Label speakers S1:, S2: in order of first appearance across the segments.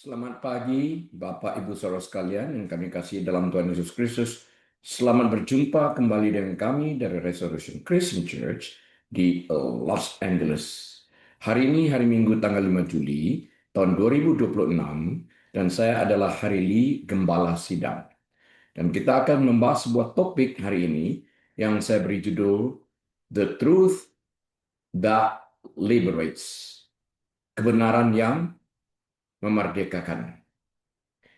S1: Selamat pagi, Bapak Ibu Saudara sekalian yang kami kasih dalam Tuhan Yesus Kristus. Selamat berjumpa kembali dengan kami dari Restoration Christian Church di Los Angeles. Hari ini hari Minggu tanggal 5 Juli tahun 2026 dan saya adalah Harili Gembala Sidang. Dan kita akan membahas sebuah topik hari ini yang saya beri judul The Truth That Liberates. Kebenaran yang memerdekakan.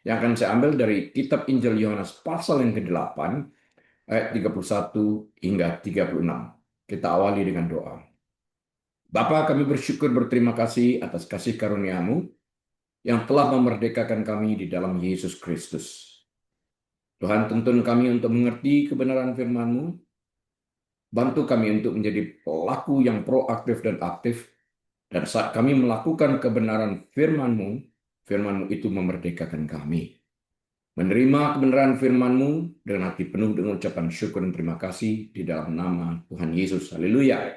S1: Yang akan saya ambil dari kitab Injil Yohanes pasal yang ke-8 ayat 31 hingga 36. Kita awali dengan doa. Bapa, kami bersyukur berterima kasih atas kasih karunia-Mu yang telah memerdekakan kami di dalam Yesus Kristus. Tuhan, tuntun kami untuk mengerti kebenaran firman-Mu. Bantu kami untuk menjadi pelaku yang proaktif dan aktif. Dan saat kami melakukan kebenaran firman-Mu, firman-Mu itu memerdekakan kami. Menerima kebenaran firman-Mu dengan hati penuh dengan ucapan syukur dan terima kasih di dalam nama Tuhan Yesus. Haleluya.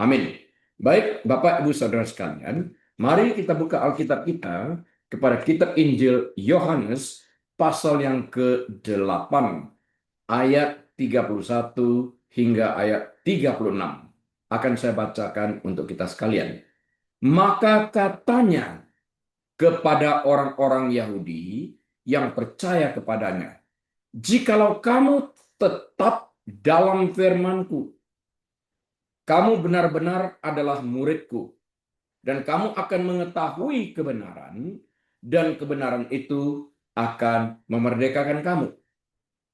S1: Amin. Baik, Bapak, Ibu, Saudara sekalian, mari kita buka Alkitab kita kepada kitab Injil Yohanes pasal yang ke-8 ayat 31 hingga ayat 36. Akan saya bacakan untuk kita sekalian. Maka katanya kepada orang-orang Yahudi yang percaya kepadanya, "Jikalau kamu tetap dalam firman-Ku, kamu benar-benar adalah murid-Ku, dan kamu akan mengetahui kebenaran, dan kebenaran itu akan memerdekakan kamu."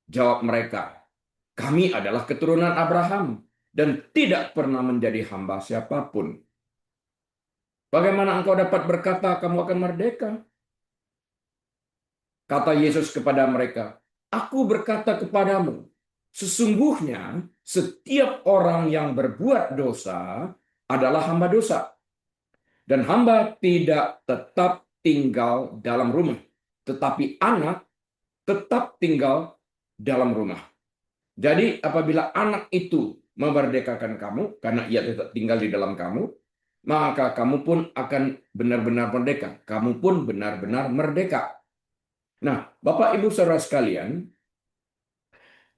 S1: Jawab mereka, "Kami adalah keturunan Abraham, dan tidak pernah menjadi hamba siapapun. Bagaimana engkau dapat berkata kamu akan merdeka?" Kata Yesus kepada mereka, "Aku berkata kepadamu, sesungguhnya setiap orang yang berbuat dosa adalah hamba dosa. Dan hamba tidak tetap tinggal dalam rumah, tetapi anak tetap tinggal dalam rumah. Jadi apabila anak itu memerdekakan kamu, karena ia tetap tinggal di dalam kamu, maka kamu pun akan benar-benar merdeka. Kamu pun benar-benar merdeka." Nah, Bapak Ibu Saudara sekalian,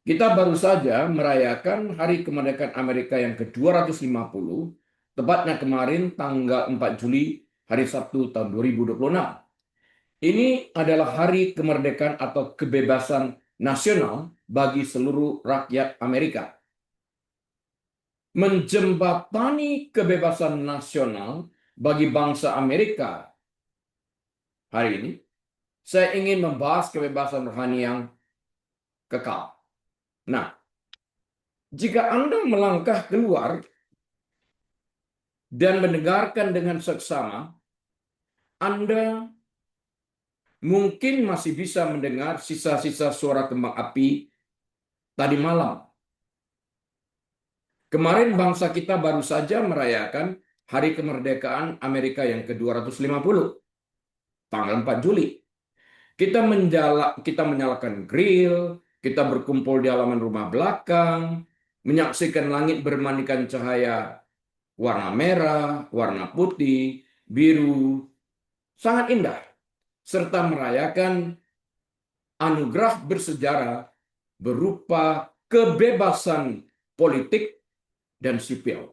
S1: kita baru saja merayakan Hari Kemerdekaan Amerika yang ke-250, tepatnya kemarin tanggal 4 Juli, hari Sabtu tahun 2026. Ini adalah hari kemerdekaan atau kebebasan nasional bagi seluruh rakyat Amerika. Menjembatani kebebasan nasional bagi bangsa Amerika hari ini, saya ingin membahas kebebasan rohani yang kekal. Nah, jika Anda melangkah keluar dan mendengarkan dengan seksama, Anda mungkin masih bisa mendengar sisa-sisa suara kembang api tadi malam. Kemarin bangsa kita baru saja merayakan Hari Kemerdekaan Amerika yang ke-250, tanggal 4 Juli. Kita menyalakan grill, kita berkumpul di halaman rumah belakang, menyaksikan langit bermandikan cahaya warna merah, warna putih, biru, sangat indah, serta merayakan anugerah bersejarah berupa kebebasan politik dan sipil.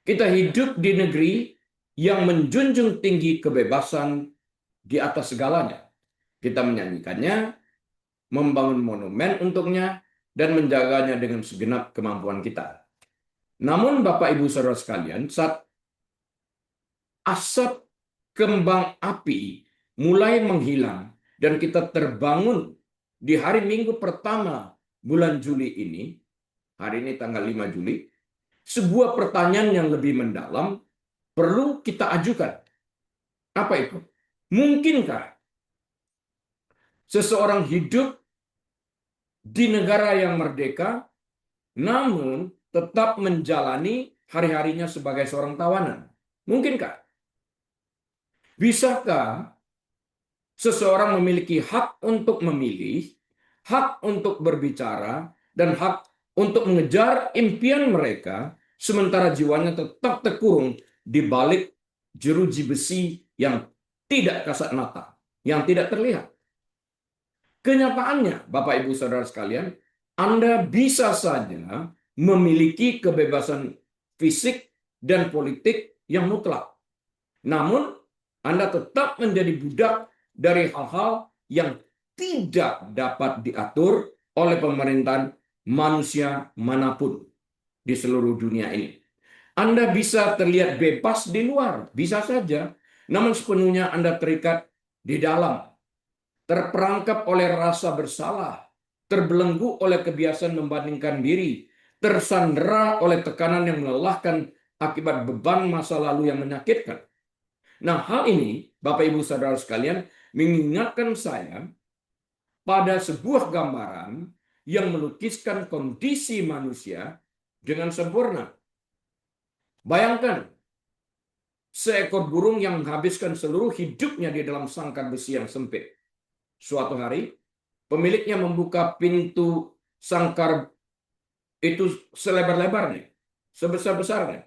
S1: Kita hidup di negeri yang menjunjung tinggi kebebasan di atas segalanya. Kita menyanyikannya, membangun monumen untuknya, dan menjaganya dengan segenap kemampuan kita. Namun Bapak Ibu Saudara sekalian, saat asap kembang api mulai menghilang dan kita terbangun di hari Minggu pertama bulan Juli ini, hari ini tanggal 5 Juli, sebuah pertanyaan yang lebih mendalam perlu kita ajukan. Apa itu? Mungkinkah seseorang hidup di negara yang merdeka, namun tetap menjalani hari-harinya sebagai seorang tawanan? Mungkinkah? Bisakah seseorang memiliki hak untuk memilih, hak untuk berbicara, dan hak untuk mengejar impian mereka, sementara jiwanya tetap terkurung di balik jeruji besi yang tidak kasat mata, yang tidak terlihat. Kenyataannya, Bapak Ibu Saudara sekalian, Anda bisa saja memiliki kebebasan fisik dan politik yang mutlak. Namun, Anda tetap menjadi budak dari hal-hal yang tidak dapat diatur oleh pemerintahan manusia manapun di seluruh dunia ini. Anda bisa terlihat bebas di luar, bisa saja, namun sepenuhnya Anda terikat di dalam, terperangkap oleh rasa bersalah, terbelenggu oleh kebiasaan membandingkan diri, tersandera oleh tekanan yang melelahkan akibat beban masa lalu yang menyakitkan. Nah, hal ini, Bapak Ibu Saudara sekalian, mengingatkan saya pada sebuah gambaran yang melukiskan kondisi manusia dengan sempurna. Bayangkan, seekor burung yang menghabiskan seluruh hidupnya di dalam sangkar besi yang sempit. Suatu hari, pemiliknya membuka pintu sangkar itu selebar-lebarnya, sebesar-besarnya.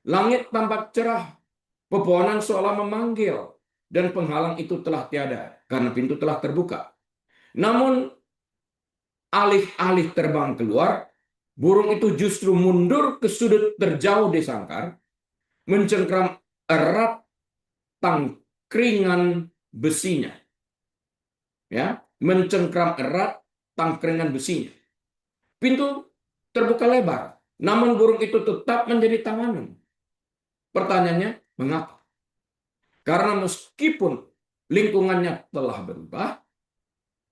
S1: Langit tampak cerah, pepohonan seolah memanggil, dan penghalang itu telah tiada, karena pintu telah terbuka. Namun, alih-alih terbang keluar, burung itu justru mundur ke sudut terjauh di sangkar, mencengkram erat tangkringan besinya. Ya, mencengkram erat tangkringan besinya. Pintu terbuka lebar, namun burung itu tetap menjadi tawanan. Pertanyaannya, mengapa? Karena meskipun lingkungannya telah berubah,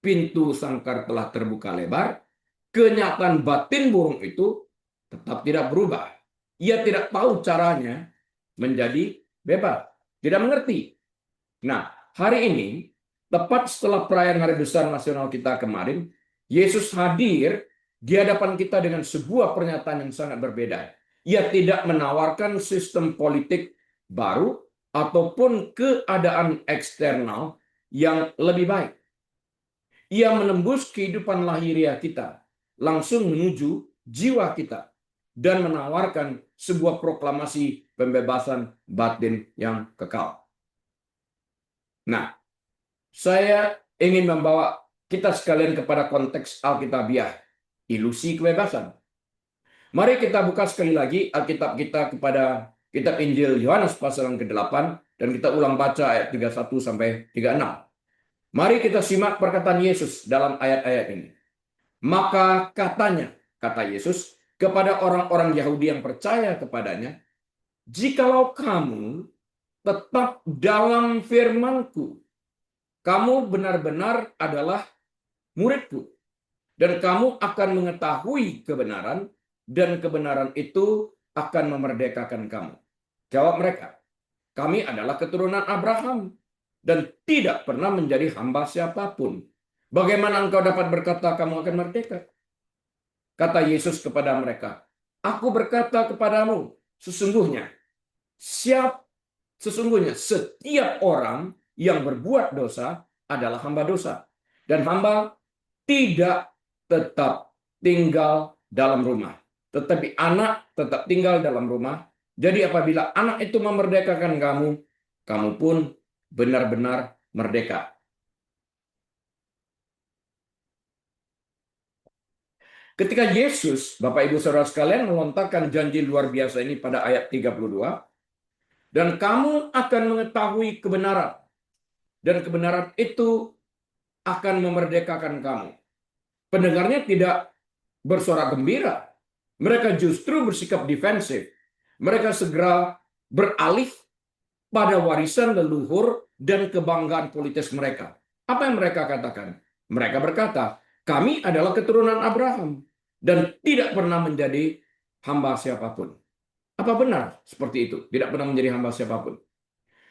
S1: pintu sangkar telah terbuka lebar, kenyataan batin burung itu tetap tidak berubah. Ia tidak tahu caranya menjadi bebas, tidak mengerti. Nah, hari ini, tepat setelah perayaan Hari Besar Nasional kita kemarin, Yesus hadir di hadapan kita dengan sebuah pernyataan yang sangat berbeda. Ia tidak menawarkan sistem politik baru ataupun keadaan eksternal yang lebih baik. Ia menembus kehidupan lahiriah kita, langsung menuju jiwa kita, dan menawarkan sebuah proklamasi pembebasan batin yang kekal. Nah, saya ingin membawa kita sekalian kepada konteks Alkitabiah, ilusi kebebasan. Mari kita buka sekali lagi Alkitab kita kepada kitab Injil Yohanes pasal yang ke-8, dan kita ulang baca ayat 31 sampai 36. Mari kita simak perkataan Yesus dalam ayat-ayat ini. Maka katanya, kata Yesus, kepada orang-orang Yahudi yang percaya kepadanya, jikalau kamu tetap dalam firman-Ku, kamu benar-benar adalah murid-Ku, dan kamu akan mengetahui kebenaran, dan kebenaran itu akan memerdekakan kamu. Jawab mereka, kami adalah keturunan Abraham, dan tidak pernah menjadi hamba siapapun. Bagaimana engkau dapat berkata kamu akan merdeka? Kata Yesus kepada mereka, aku berkata kepadamu, sesungguhnya setiap orang yang berbuat dosa adalah hamba dosa. Dan hamba tidak tetap tinggal dalam rumah, tetapi anak tetap tinggal dalam rumah. Jadi apabila anak itu memerdekakan kamu, kamu pun benar-benar merdeka. Ketika Yesus, Bapak Ibu Saudara sekalian, melontarkan janji luar biasa ini pada ayat 32, dan kamu akan mengetahui kebenaran, dan kebenaran itu akan memerdekakan kamu. Pendengarnya tidak bersorak gembira. Mereka justru bersikap defensif. Mereka segera beralih pada warisan leluhur dan kebanggaan politis mereka. Apa yang mereka katakan? Mereka berkata, kami adalah keturunan Abraham dan tidak pernah menjadi hamba siapapun. Apa benar seperti itu? Tidak pernah menjadi hamba siapapun.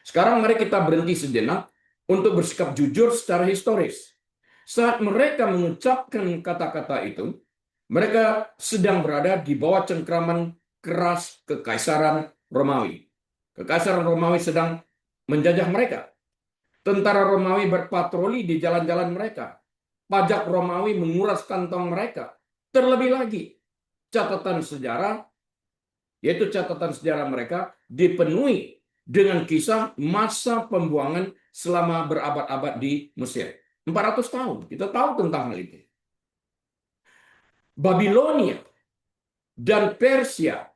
S1: Sekarang mari kita berhenti sejenak untuk bersikap jujur secara historis. Saat mereka mengucapkan kata-kata itu, mereka sedang berada di bawah cengkraman keras Kekaisaran Romawi. Kekaisaran Romawi sedang menjajah mereka. Tentara Romawi berpatroli di jalan-jalan mereka. Pajak Romawi menguras kantong mereka. Terlebih lagi, catatan sejarah, yaitu catatan sejarah mereka, dipenuhi dengan kisah masa pembuangan selama berabad-abad di Mesir. 400 tahun. Kita tahu tentang hal itu. Babilonia dan Persia,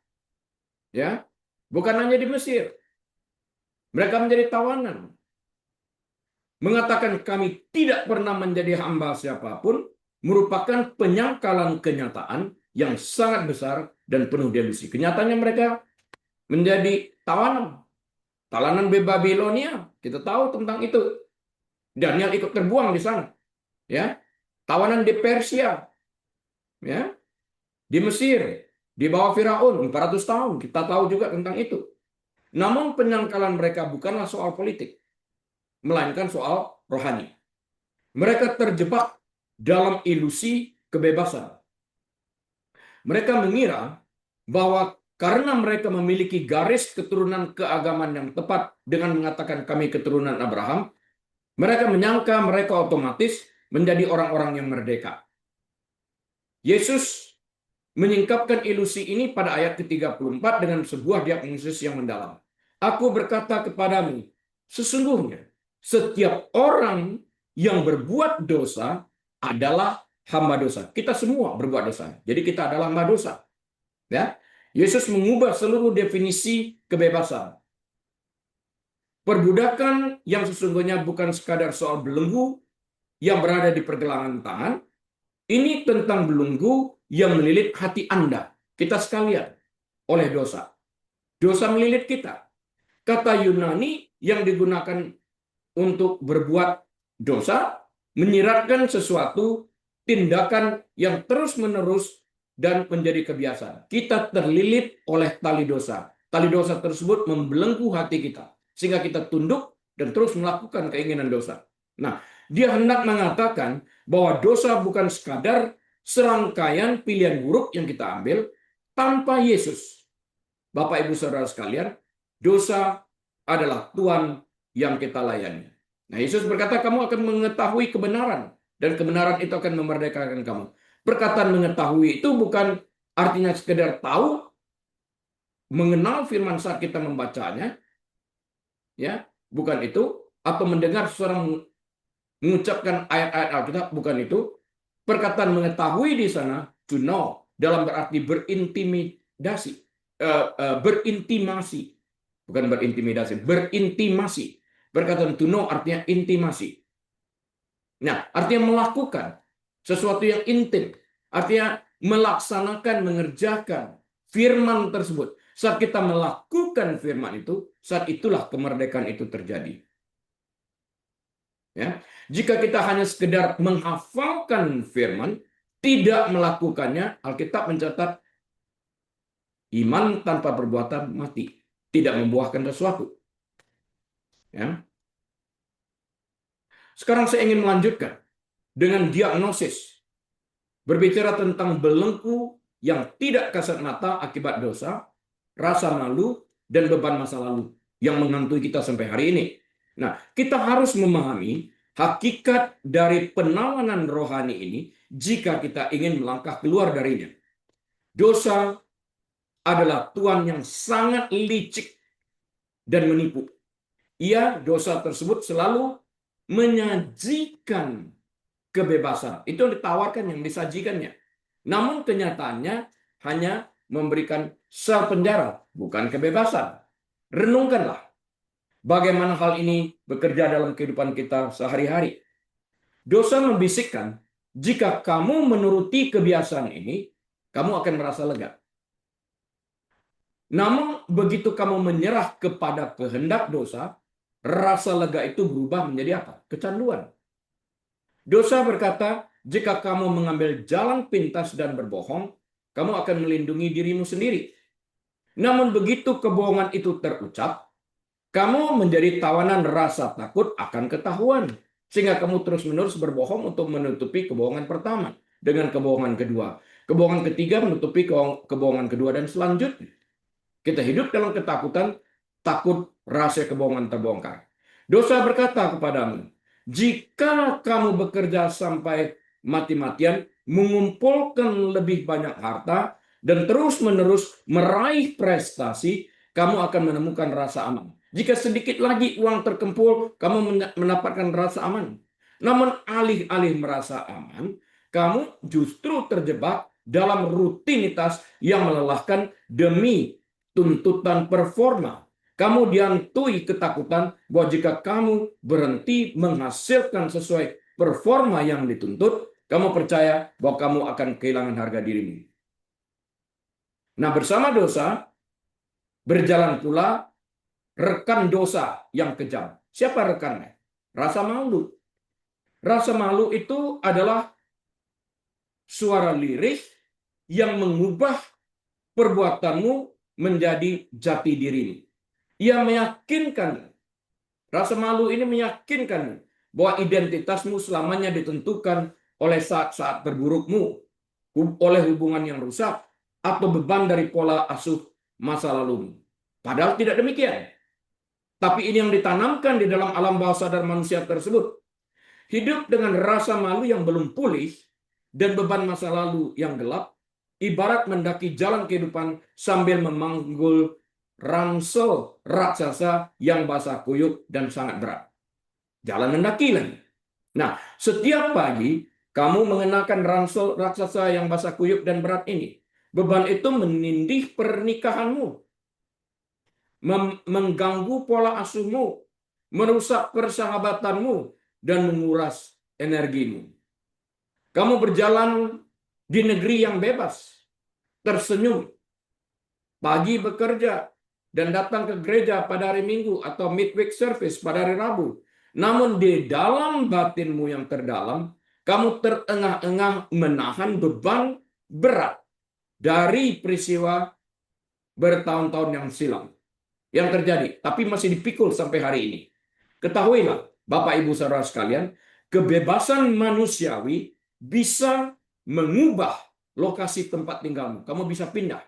S1: ya, bukan hanya di Mesir. Mereka menjadi tawanan. Mengatakan kami tidak pernah menjadi hamba siapapun merupakan penyangkalan kenyataan yang sangat besar dan penuh delusi. Kenyataannya mereka menjadi tawanan. Tawanan di Babilonia, kita tahu tentang itu. Daniel ikut terbuang di sana. Ya, tawanan di Persia, ya, di Mesir, di bawah Firaun 400 tahun. Kita tahu juga tentang itu. Namun penyangkalan mereka bukanlah soal politik, melainkan soal rohani. Mereka terjebak dalam ilusi kebebasan. Mereka mengira bahwa karena mereka memiliki garis keturunan keagamaan yang tepat dengan mengatakan kami keturunan Abraham, mereka menyangka mereka otomatis menjadi orang-orang yang merdeka. Yesus menyingkapkan ilusi ini pada ayat ke-34 dengan sebuah diagnosis yang mendalam. Aku berkata kepadamu, sesungguhnya setiap orang yang berbuat dosa adalah hamba dosa. Kita semua berbuat dosa. Jadi kita adalah hamba dosa. Ya. Yesus mengubah seluruh definisi kebebasan. Perbudakan yang sesungguhnya bukan sekadar soal belenggu yang berada di pergelangan tangan. Ini tentang belenggu yang melilit hati Anda, kita sekalian, oleh dosa. Dosa melilit kita. Kata Yunani yang digunakan untuk berbuat dosa menyiratkan sesuatu tindakan yang terus-menerus dan menjadi kebiasaan. Kita terlilit oleh tali dosa. Tali dosa tersebut membelenggu hati kita sehingga kita tunduk dan terus melakukan keinginan dosa. Nah, dia hendak mengatakan bahwa dosa bukan sekadar serangkaian pilihan buruk yang kita ambil tanpa Yesus. Bapak, Ibu, Saudara sekalian, dosa adalah Tuhan yang kita layani. Nah, Yesus berkata, kamu akan mengetahui kebenaran, dan kebenaran itu akan memerdekakan kamu. Perkataan mengetahui itu bukan artinya sekedar tahu, mengenal firman saat kita membacanya, ya, bukan itu, atau mendengar seorang mengucapkan ayat-ayat Alkitab, bukan itu. Perkataan mengetahui di sana, to know, dalam berarti berintimidasi, berintimasi, bukan berintimidasi, berintimasi. Perkataan to know artinya intimasi. Nah, artinya melakukan sesuatu yang intim, artinya melaksanakan, mengerjakan firman tersebut. Saat kita melakukan firman itu, saat itulah kemerdekaan itu terjadi. Ya. Jika kita hanya sekedar menghafalkan firman, tidak melakukannya, Alkitab mencatat iman tanpa perbuatan mati, tidak membuahkan sesuatu. Ya. Sekarang saya ingin melanjutkan dengan diagnosis, berbicara tentang belenggu yang tidak kasat mata akibat dosa, rasa malu, dan beban masa lalu yang menghantui kita sampai hari ini. Nah, kita harus memahami hakikat dari penawanan rohani ini jika kita ingin melangkah keluar darinya. Dosa adalah Tuhan yang sangat licik dan menipu. Dosa tersebut selalu menyajikan kebebasan. Itu yang ditawarkan, yang disajikannya. Namun kenyataannya hanya memberikan sel penjara, bukan kebebasan. Renungkanlah bagaimana hal ini bekerja dalam kehidupan kita sehari-hari. Dosa membisikkan, jika kamu menuruti kebiasaan ini, kamu akan merasa lega. Namun, begitu kamu menyerah kepada kehendak dosa, rasa lega itu berubah menjadi apa? Kecanduan. Dosa berkata, jika kamu mengambil jalan pintas dan berbohong, kamu akan melindungi dirimu sendiri. Namun begitu kebohongan itu terucap, kamu menjadi tawanan rasa takut akan ketahuan. Sehingga kamu terus-menerus berbohong untuk menutupi kebohongan pertama. Dengan kebohongan kedua. Kebohongan ketiga menutupi kebohongan kedua dan selanjutnya. Kita hidup dalam ketakutan, takut rahasia kebohongan terbongkar. Dosa berkata kepadamu, jika kamu bekerja sampai mati-matian, mengumpulkan lebih banyak harta, dan terus-menerus meraih prestasi, kamu akan menemukan rasa aman. Jika sedikit lagi uang terkumpul, kamu mendapatkan rasa aman. Namun alih-alih merasa aman, kamu justru terjebak dalam rutinitas yang melelahkan demi tuntutan performa. Kamu dihantui ketakutan bahwa jika kamu berhenti menghasilkan sesuai performa yang dituntut, kamu percaya bahwa kamu akan kehilangan harga dirimu. Nah, bersama dosa, berjalan pula rekan dosa yang kejam. Siapa rekannya? Rasa malu. Rasa malu itu adalah suara lirik yang mengubah perbuatanmu menjadi jati dirimu. Ia meyakinkan, rasa malu ini meyakinkan bahwa identitasmu selamanya ditentukan oleh saat-saat terburukmu, oleh hubungan yang rusak, atau beban dari pola asuh masa lalumu. Padahal tidak demikian. Tapi ini yang ditanamkan di dalam alam bawah sadar manusia tersebut. Hidup dengan rasa malu yang belum pulih dan beban masa lalu yang gelap, ibarat mendaki jalan kehidupan sambil memanggul ransel raksasa yang basah kuyup dan sangat berat. Jalan mendaki lagi. Nah, setiap pagi kamu mengenakan ransel raksasa yang basah kuyup dan berat ini. Beban itu menindih pernikahanmu, mengganggu pola asuhmu, merusak persahabatanmu, dan menguras energimu. Kamu berjalan di negeri yang bebas, tersenyum, pagi bekerja, dan datang ke gereja pada hari Minggu atau midweek service pada hari Rabu. Namun di dalam batinmu yang terdalam, kamu terengah-engah menahan beban berat dari peristiwa bertahun-tahun yang silam yang terjadi, tapi masih dipikul sampai hari ini. Ketahuilah, Bapak Ibu Saudara sekalian, kebebasan manusiawi bisa mengubah lokasi tempat tinggalmu. Kamu bisa pindah.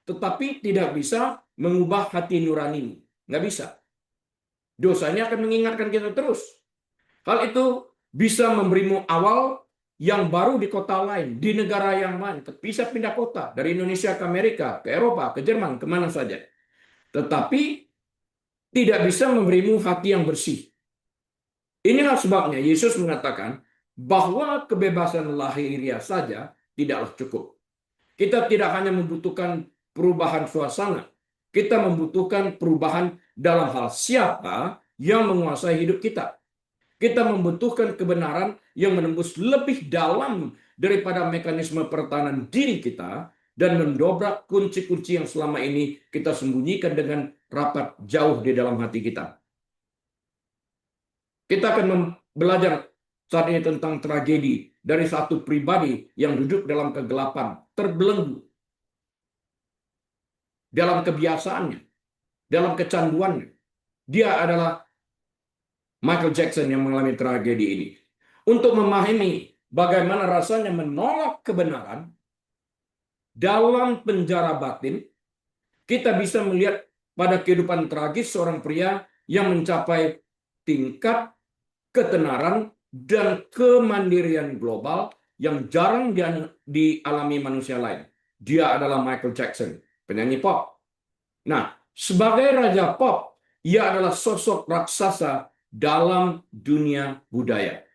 S1: Tetapi tidak bisa mengubah hati nuranimu. Nggak bisa. Dosanya akan mengingatkan kita terus. Hal itu bisa memberimu awal yang baru di kota lain, di negara yang lain. Bisa pindah kota, dari Indonesia ke Amerika, ke Eropa, ke Jerman, kemana saja. Tetapi tidak bisa memberimu hati yang bersih. Inilah sebabnya Yesus mengatakan bahwa kebebasan lahiriah saja tidaklah cukup. Kita tidak hanya membutuhkan perubahan suasana, kita membutuhkan perubahan dalam hal siapa yang menguasai hidup kita. Kita membutuhkan kebenaran yang menembus lebih dalam daripada mekanisme pertahanan diri kita dan mendobrak kunci-kunci yang selama ini kita sembunyikan dengan rapat jauh di dalam hati kita. Kita akan belajar saat ini tentang tragedi dari satu pribadi yang duduk dalam kegelapan, terbelenggu dalam kebiasaannya, dalam kecanduannya. Dia adalah Michael Jackson yang mengalami tragedi ini. Untuk memahami bagaimana rasanya menolak kebenaran dalam penjara batin, kita bisa melihat pada kehidupan tragis seorang pria yang mencapai tingkat ketenaran dan kemandirian global yang jarang dialami manusia lain. Dia adalah Michael Jackson, penyanyi pop. Nah, sebagai raja pop, ia adalah sosok raksasa dalam dunia budaya.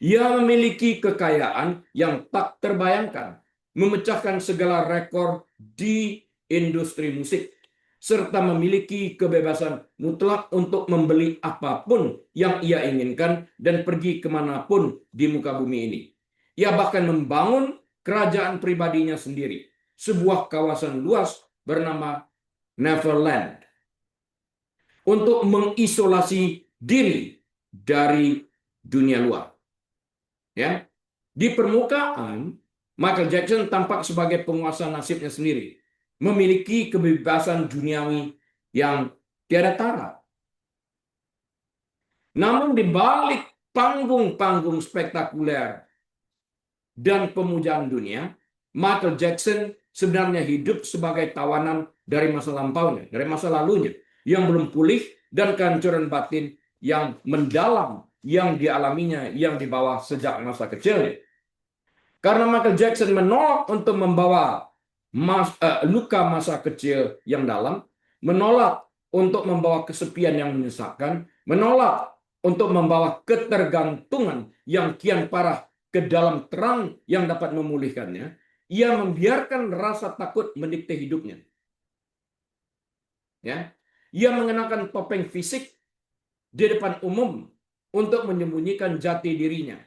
S1: Ia memiliki kekayaan yang tak terbayangkan, memecahkan segala rekor di industri musik, serta memiliki kebebasan mutlak untuk membeli apapun yang ia inginkan dan pergi kemanapun di muka bumi ini. Ia bahkan membangun kerajaan pribadinya sendiri, sebuah kawasan luas bernama Neverland, untuk mengisolasi diri dari dunia luar. Ya, di permukaan Michael Jackson tampak sebagai penguasa nasibnya sendiri, memiliki kebebasan duniawi yang tiada tara. Namun di balik panggung-panggung spektakuler dan pemujaan dunia, Michael Jackson sebenarnya hidup sebagai tawanan dari masa lampaunya, dari masa lalunya, yang belum pulih dan kehancuran batin yang mendalam yang dialaminya, yang dibawa sejak masa kecilnya. Karena Michael Jackson menolak untuk membawa luka masa kecil yang dalam, menolak untuk membawa kesepian yang menyesakkan, menolak untuk membawa ketergantungan yang kian parah ke dalam terang yang dapat memulihkannya. Ia membiarkan rasa takut mendikte hidupnya. Ya, ia mengenakan topeng fisik di depan umum untuk menyembunyikan jati dirinya,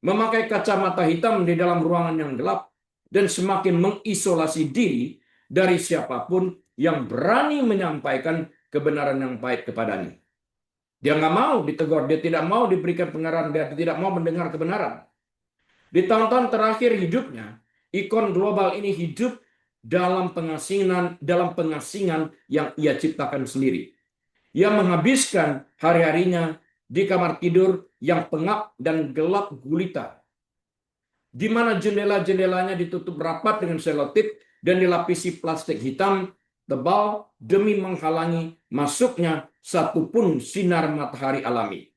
S1: memakai kacamata hitam di dalam ruangan yang gelap, dan semakin mengisolasi diri dari siapapun yang berani menyampaikan kebenaran yang pahit kepadanya. Dia nggak mau ditegur, dia tidak mau diberikan pengarahan, dia tidak mau mendengar kebenaran. Di tahun-tahun terakhir hidupnya, ikon global ini hidup dalam pengasingan yang ia ciptakan sendiri. Ia menghabiskan hari-harinya di kamar tidur yang pengap dan gelap gulita, di mana jendela-jendelanya ditutup rapat dengan selotip dan dilapisi plastik hitam tebal demi menghalangi masuknya satupun sinar matahari alami.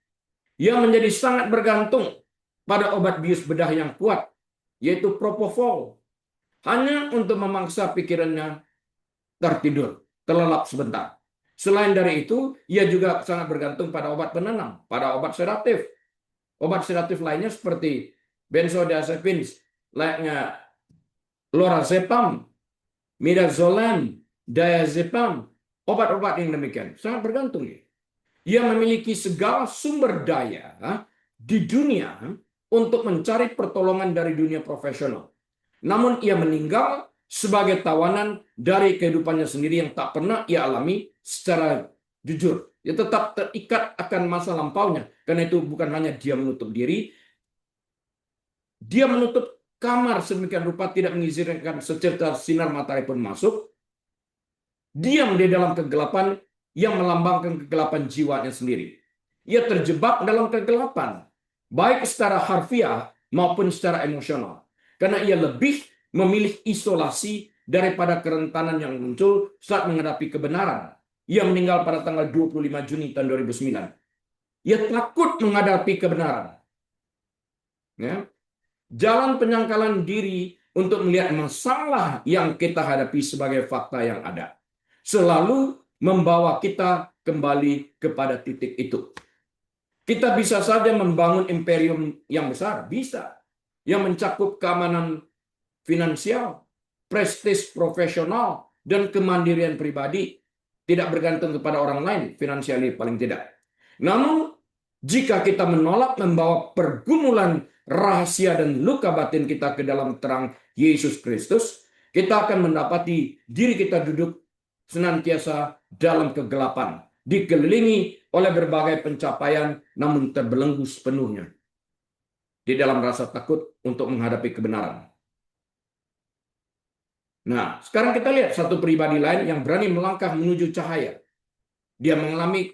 S1: Ia menjadi sangat bergantung pada obat bius bedah yang kuat, yaitu propofol, hanya untuk memangsa pikirannya tertidur, terlelap sebentar. Selain dari itu, ia juga sangat bergantung pada obat penenang, pada obat sedatif. Obat sedatif lainnya seperti benzodiazepins, layaknya lorazepam, midazolam, diazepam, obat-obat yang demikian. Sangat bergantung. Ia memiliki segala sumber daya di dunia untuk mencari pertolongan dari dunia profesional. Namun ia meninggal sebagai tawanan dari kehidupannya sendiri yang tak pernah ia alami secara jujur. Ia tetap terikat akan masa lampaunya. Karena itu bukan hanya dia menutup diri, dia menutup kamar sedemikian rupa tidak mengizinkan secerca sinar matahari pun masuk. Diam di dalam kegelapan yang melambangkan kegelapan jiwanya sendiri. Ia terjebak dalam kegelapan, baik secara harfiah maupun secara emosional. Karena ia lebih memilih isolasi daripada kerentanan yang muncul saat menghadapi kebenaran. Ia meninggal pada tanggal 25 Juni tahun 2009. Ia takut menghadapi kebenaran. Ya. Jalan penyangkalan diri untuk melihat masalah yang kita hadapi sebagai fakta yang ada selalu membawa kita kembali kepada titik itu. Kita bisa saja membangun imperium yang besar, bisa. Yang mencakup keamanan finansial, prestis profesional, dan kemandirian pribadi. Tidak bergantung kepada orang lain, finansialnya paling tidak. Namun, jika kita menolak membawa pergumulan rahasia dan luka batin kita ke dalam terang Yesus Kristus, kita akan mendapati diri kita duduk senantiasa dalam kegelapan, dikelilingi oleh berbagai pencapaian, namun terbelenggu sepenuhnya di dalam rasa takut untuk menghadapi kebenaran. Nah, sekarang kita lihat satu pribadi lain yang berani melangkah menuju cahaya. Dia mengalami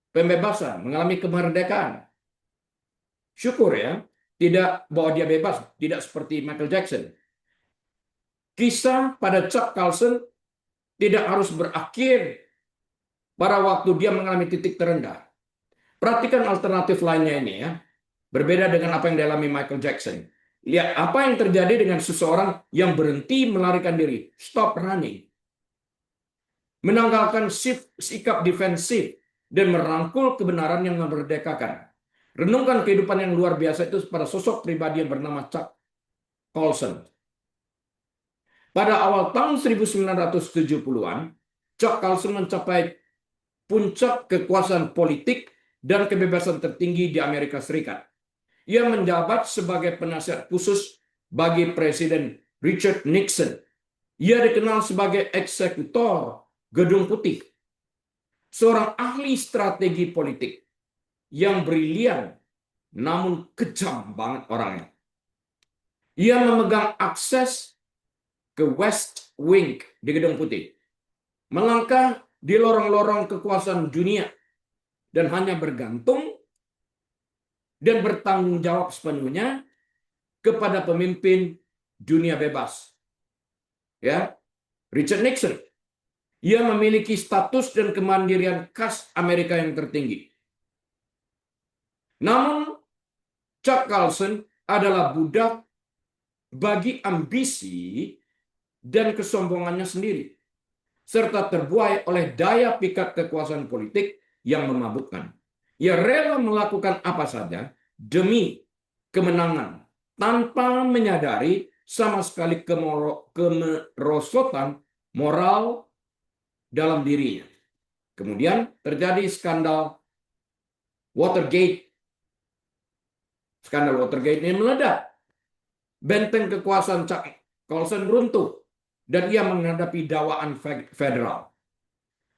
S1: pembebasan, mengalami kemerdekaan. Syukur ya, tidak bahwa dia bebas, tidak seperti Michael Jackson. Kisah pada Chuck Colson tidak harus berakhir pada waktu dia mengalami titik terendah. Perhatikan alternatif lainnya ini ya. Berbeda dengan apa yang dialami Michael Jackson. Lihat apa yang terjadi dengan seseorang yang berhenti melarikan diri. Stop running. Menanggalkan sikap defensif dan merangkul kebenaran yang memerdekakan. Renungkan kehidupan yang luar biasa itu pada sosok pribadi yang bernama Chuck Colson. Pada awal tahun 1970-an, Chuck Colson mencapai puncak kekuasaan politik dan kebebasan tertinggi di Amerika Serikat. Ia menjabat sebagai penasihat khusus bagi Presiden Richard Nixon. Ia dikenal sebagai eksekutor Gedung Putih. Seorang ahli strategi politik yang brilian namun kejam banget orangnya. Ia memegang akses ke West Wing di Gedung Putih. Melangkah di lorong-lorong kekuasaan dunia dan hanya bergantung dan bertanggung jawab sepenuhnya kepada pemimpin dunia bebas. Ya, Richard Nixon. Ia memiliki status dan kemandirian khas Amerika yang tertinggi. Namun, Chuck Colson adalah budak bagi ambisi dan kesombongannya sendiri, serta terbuai oleh daya pikat kekuasaan politik yang memabukkan. Ia rela melakukan apa saja demi kemenangan, tanpa menyadari sama sekali kemerosotan moral dalam dirinya. Kemudian terjadi skandal Watergate. Skandal Watergate ini meledak. Benteng kekuasaan Chuck Colson runtuh dan ia menghadapi dakwaan federal.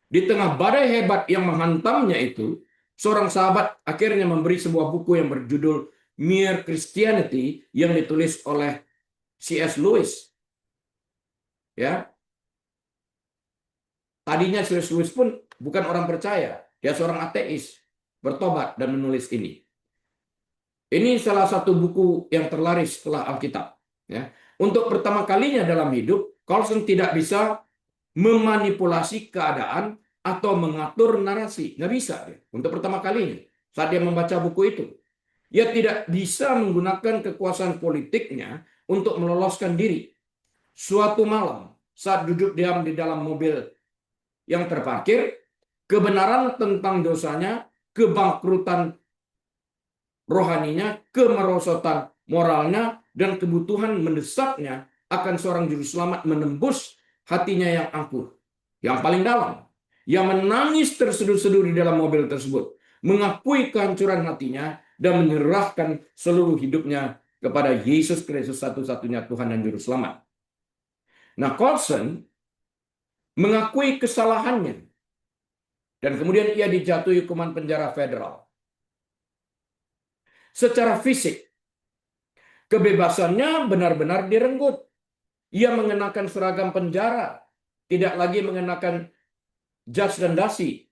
S1: Di tengah badai hebat yang menghantamnya itu, seorang sahabat akhirnya memberi sebuah buku yang berjudul Mere Christianity yang ditulis oleh C.S. Lewis. Ya, tadinya C.S. Lewis pun bukan orang percaya, dia seorang ateis, bertobat dan menulis ini. Ini salah satu buku yang terlaris setelah Alkitab. Ya. Untuk pertama kalinya dalam hidup, Colson tidak bisa memanipulasi keadaan atau mengatur narasi. Nggak bisa. Dia. Untuk pertama kalinya saat dia membaca buku itu. Ia tidak bisa menggunakan kekuasaan politiknya untuk meloloskan diri. Suatu malam, saat duduk diam di dalam mobil yang terparkir, kebenaran tentang dosanya, kebangkrutan rohaninya, kemerosotan moralnya, dan kebutuhan mendesaknya akan seorang juru selamat menembus hatinya yang angkuh, yang paling dalam, yang menangis terseduh-seduh di dalam mobil tersebut, mengakui kehancuran hatinya, dan menyerahkan seluruh hidupnya kepada Yesus Kristus satu-satunya Tuhan dan Juru Selamat. Nah, Colson mengakui kesalahannya, dan kemudian ia dijatuhi hukuman penjara federal. Secara fisik, kebebasannya benar-benar direnggut. Ia mengenakan seragam penjara, tidak lagi mengenakan jas dan dasi.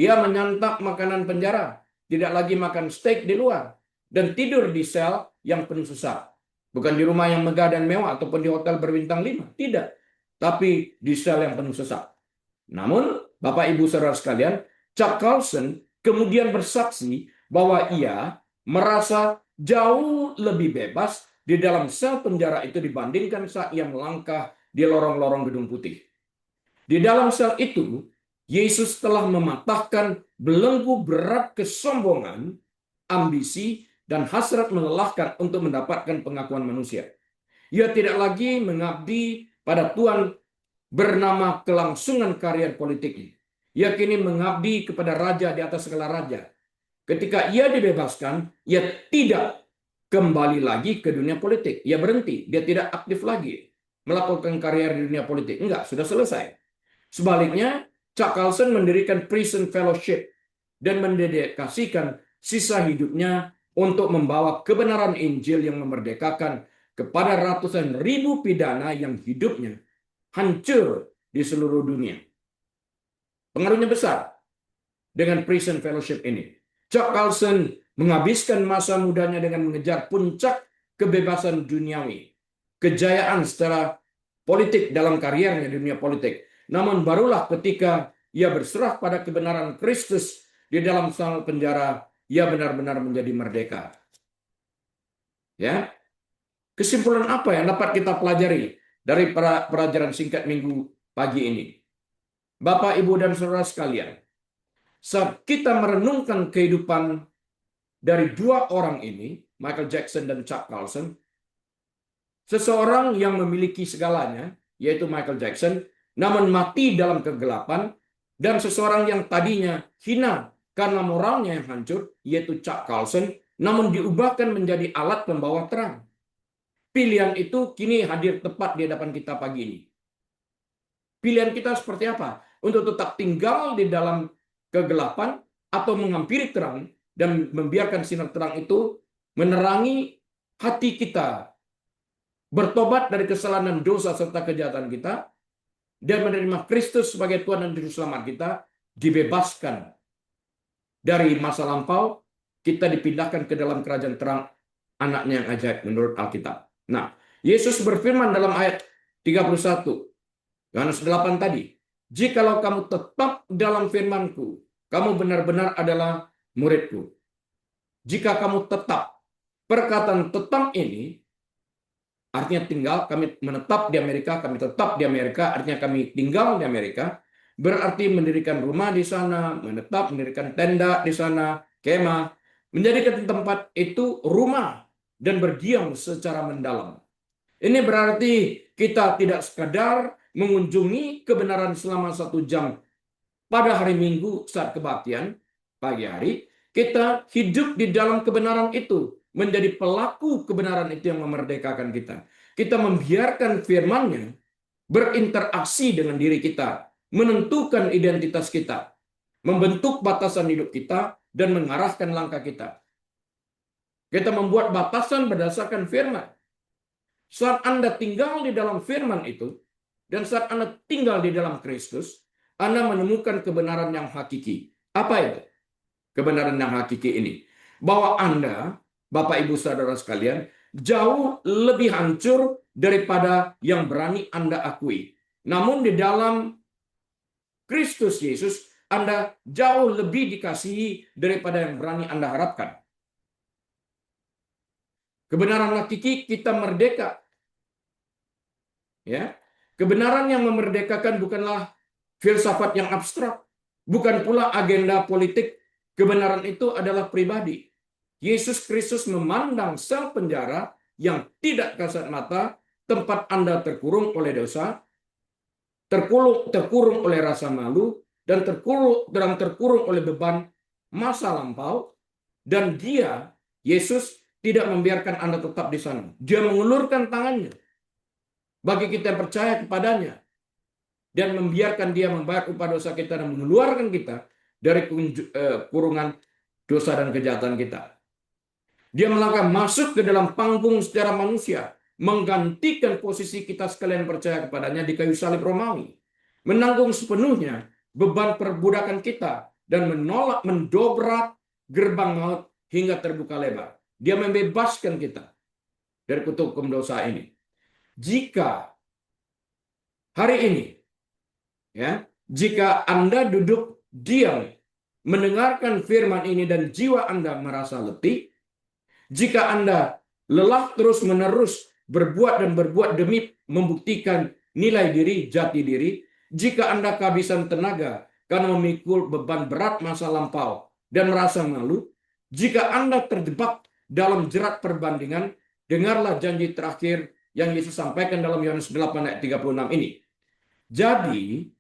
S1: Ia menyantap makanan penjara, tidak lagi makan steak di luar, dan tidur di sel yang penuh sesak. Bukan di rumah yang megah dan mewah ataupun di hotel berbintang 5, tidak. Tapi di sel yang penuh sesak. Namun, Bapak Ibu Saudara sekalian, Chuck Colson kemudian bersaksi bahwa ia merasa jauh lebih bebas di dalam sel penjara itu dibandingkan saat ia melangkah di lorong-lorong Gedung Putih. Di dalam sel itu, Yesus telah mematahkan belenggu berat kesombongan, ambisi, dan hasrat melelahkan untuk mendapatkan pengakuan manusia. Ia tidak lagi mengabdi pada Tuhan bernama kelangsungan karier politiknya. Ia kini mengabdi kepada raja di atas segala raja. Ketika ia dibebaskan, ia tidak kembali lagi ke dunia politik. Ia berhenti, dia tidak aktif lagi melakukan karier di dunia politik. Enggak, sudah selesai. Sebaliknya, Chuck Colson mendirikan Prison Fellowship dan mendedikasikan sisa hidupnya untuk membawa kebenaran Injil yang memerdekakan kepada ratusan ribu pidana yang hidupnya hancur di seluruh dunia. Pengaruhnya besar dengan Prison Fellowship ini. Chuck Colson menghabiskan masa mudanya dengan mengejar puncak kebebasan duniawi, kejayaan secara politik dalam kariernya di dunia politik. Namun barulah ketika ia berserah pada kebenaran Kristus di dalam sel penjara, ia benar-benar menjadi merdeka. Ya, kesimpulan apa yang dapat kita pelajari dari pelajaran singkat minggu pagi ini? Bapak, Ibu, dan saudara sekalian, saat kita merenungkan kehidupan dari dua orang ini, Michael Jackson dan Chuck Colson, seseorang yang memiliki segalanya, yaitu Michael Jackson, namun mati dalam kegelapan, dan seseorang yang tadinya hina karena moralnya yang hancur, yaitu Chuck Colson, namun diubahkan menjadi alat pembawa terang. Pilihan itu kini hadir tepat di hadapan kita pagi ini. Pilihan kita seperti apa? Untuk tetap tinggal di dalam kegelapan atau menghampiri terang dan membiarkan sinar terang itu menerangi hati kita, bertobat dari kesalahan dan dosa serta kejahatan kita, dan menerima Kristus sebagai Tuhan dan Juru Selamat kita, dibebaskan dari masa lampau, kita dipindahkan ke dalam kerajaan terang anaknya yang ajaib menurut Alkitab. Nah, Yesus berfirman dalam ayat 31, Yohanes 8 tadi, jikalau kamu tetap dalam firman-Ku, kamu benar-benar adalah murid-Ku. Jika kamu tetap, perkataan tetap ini artinya tinggal, kami menetap di Amerika, kami tetap di Amerika, artinya kami tinggal di Amerika, berarti mendirikan rumah di sana, menetap, mendirikan tenda di sana, kemah, menjadikan tempat itu rumah dan berdiam secara mendalam. Ini berarti kita tidak sekadar mengunjungi kebenaran selama 1 jam pada hari Minggu saat kebaktian, pagi hari, kita hidup di dalam kebenaran itu, menjadi pelaku kebenaran itu yang memerdekakan kita. Kita membiarkan firman-Nya berinteraksi dengan diri kita, menentukan identitas kita, membentuk batasan hidup kita, dan mengarahkan langkah kita. Kita membuat batasan berdasarkan firman. Saat Anda tinggal di dalam firman itu, dan saat Anda tinggal di dalam Kristus, Anda menemukan kebenaran yang hakiki. Apa itu? Kebenaran yang hakiki ini. Bahwa Anda, Bapak Ibu Saudara sekalian, jauh lebih hancur daripada yang berani Anda akui. Namun di dalam Kristus Yesus, Anda jauh lebih dikasihi daripada yang berani Anda harapkan. Kebenaran hakiki, kita merdeka. Ya, kebenaran yang memerdekakan bukanlah filsafat yang abstrak, bukan pula agenda politik. Kebenaran itu adalah pribadi. Yesus Kristus memandang sel penjara yang tidak kasat mata, tempat Anda terkurung oleh dosa, terkurung oleh rasa malu, dan terkurung oleh beban masa lampau. Dan Dia, Yesus, tidak membiarkan Anda tetap di sana. Dia mengulurkan tangannya bagi kita yang percaya kepadanya, dan membiarkan Dia membayar upah dosa kita dan mengeluarkan kita dari kurungan dosa dan kejahatan kita. Dia melangkah masuk ke dalam panggung secara manusia, menggantikan posisi kita sekalian percaya kepadanya di kayu salib Romawi, menanggung sepenuhnya beban perbudakan kita, dan mendobrak gerbang maut hingga terbuka lebar. Dia membebaskan kita dari kutuk hukum dosa ini. Jika hari ini, ya, jika Anda duduk diam mendengarkan firman ini dan jiwa Anda merasa letih, jika Anda lelah terus-menerus berbuat dan berbuat demi membuktikan nilai diri, jati diri, jika Anda kehabisan tenaga karena memikul beban berat masa lampau dan merasa malu, jika Anda terjebak dalam jerat perbandingan, dengarlah janji terakhir yang Yesus sampaikan dalam Yohanes 8 ayat 36 ini. Jadi,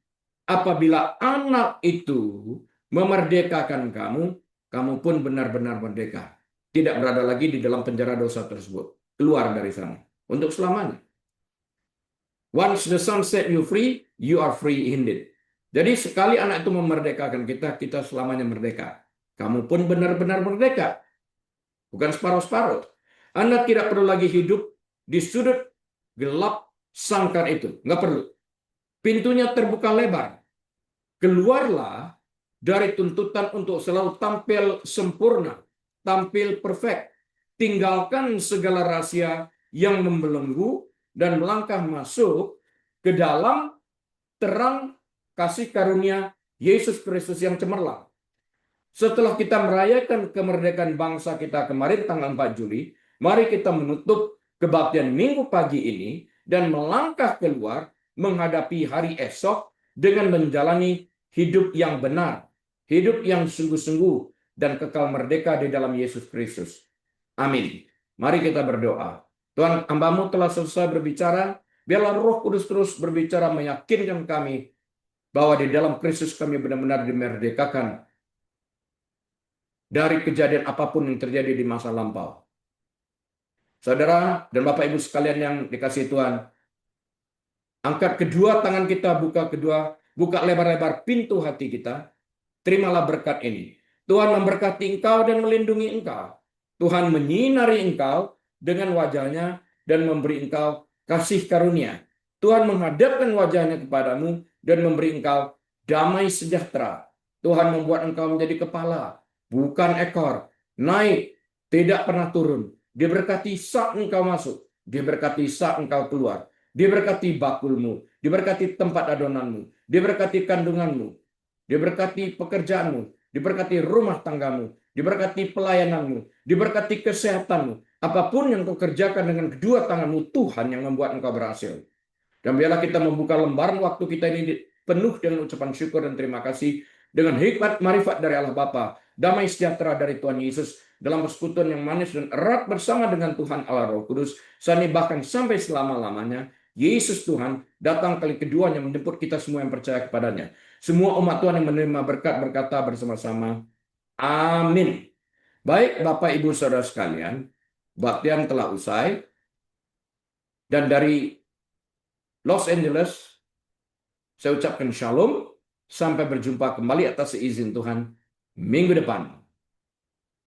S1: apabila anak itu memerdekakan kamu, kamu pun benar-benar merdeka. Tidak berada lagi di dalam penjara dosa tersebut. Keluar dari sana. Untuk selamanya. Once the Son set you free, you are free indeed. Jadi sekali anak itu memerdekakan kita, kita selamanya merdeka. Kamu pun benar-benar merdeka. Bukan separuh-separuh. Anda tidak perlu lagi hidup di sudut gelap sangkar itu. Nggak perlu. Pintunya terbuka lebar. Keluarlah dari tuntutan untuk selalu tampil sempurna, tampil perfect. Tinggalkan segala rahasia yang membelenggu dan melangkah masuk ke dalam terang kasih karunia Yesus Kristus yang cemerlang. Setelah kita merayakan kemerdekaan bangsa kita kemarin tanggal 4 Juli, mari kita menutup kebaktian Minggu pagi ini dan melangkah keluar menghadapi hari esok dengan menjalani hidup yang benar, hidup yang sungguh-sungguh dan kekal merdeka di dalam Yesus Kristus. Amin. Mari kita berdoa. Tuhan, hamba-Mu telah selesai berbicara, biarlah Roh Kudus terus berbicara meyakinkan kami bahwa di dalam Kristus kami benar-benar dimerdekakan dari kejadian apapun yang terjadi di masa lampau. Saudara dan Bapak Ibu sekalian yang dikasihi Tuhan, angkat kedua tangan kita, buka lebar-lebar pintu hati kita. Terimalah berkat ini. Tuhan memberkati engkau dan melindungi engkau. Tuhan menyinari engkau dengan wajahnya dan memberi engkau kasih karunia. Tuhan menghadapkan wajahnya kepadamu dan memberi engkau damai sejahtera. Tuhan membuat engkau menjadi kepala, bukan ekor, naik, tidak pernah turun. Diberkati saat engkau masuk, diberkati saat engkau keluar, diberkati bakulmu, diberkati tempat adonanmu, diberkati kandunganmu, diberkati pekerjaanmu, diberkati rumah tanggamu, diberkati pelayananmu, diberkati kesehatanmu. Apapun yang kau kerjakan dengan kedua tanganmu, Tuhan yang membuat engkau berhasil. Dan biarlah kita membuka lembaran waktu kita ini penuh dengan ucapan syukur dan terima kasih dengan hikmat marifat dari Allah Bapa, damai sejahtera dari Tuhan Yesus dalam persekutuan yang manis dan erat bersama dengan Tuhan Allah Roh Kudus, saat ini bahkan sampai selama-lamanya. Yesus Tuhan datang kali keduanya menjemput kita semua yang percaya kepadanya. Semua umat Tuhan yang menerima berkat berkata bersama-sama, amin. Baik Bapak Ibu Saudara sekalian, baptian telah usai dan dari Los Angeles saya ucapkan shalom, sampai berjumpa kembali atas izin Tuhan minggu depan.